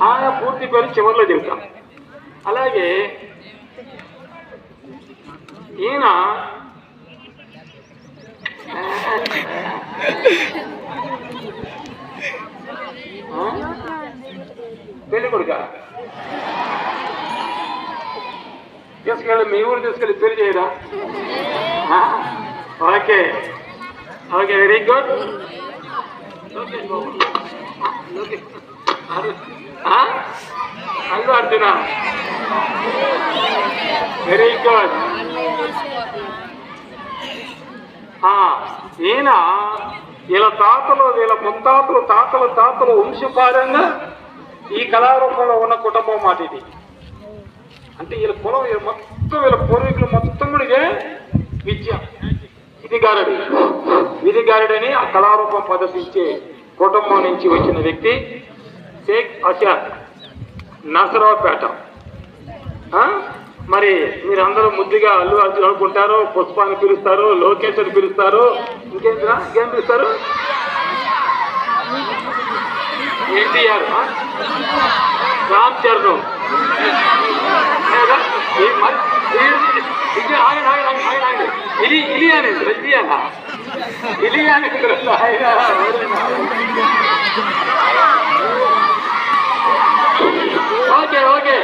ఆయన పూర్తి పేరు చివరిలో చెబుతాం. అలాగే ఈయన పెళ్లి కొడుక తీసుకెళ్ళి మీ ఊరు తీసుకెళ్ళి పెళ్లి చేయరా? Okay okay, very good. Allu Arjuna, very good. ఈయన వీళ్ళ తాతలు, వీళ్ళ ముత్తాతలు, తాతలు వంశపారంగా ఈ కళారూపంలో ఉన్న కుటుంబం మాట ఇది. అంటే వీళ్ళ కులం మొత్తం, వీళ్ళ పూర్వీకులు మొత్తం కూడా ఇదే విద్య. విధిగారుడని ఆ కళారూపం ప్రదర్శించే కుటుంబం నుంచి వచ్చిన వ్యక్తి షేక్ అషాద్, నసరావుపేట. మరి మీరందరూ ముద్దుగా అల్లు అర్జున్ అనుకుంటారు, పుష్పాన్ని పిలుస్తారు, లోకేష్ అని పిలుస్తారు, ఇంకేం పిలుస్తారు, ఎన్టీఆర్, రామ్ చరణ్, ఓకే ఓకే.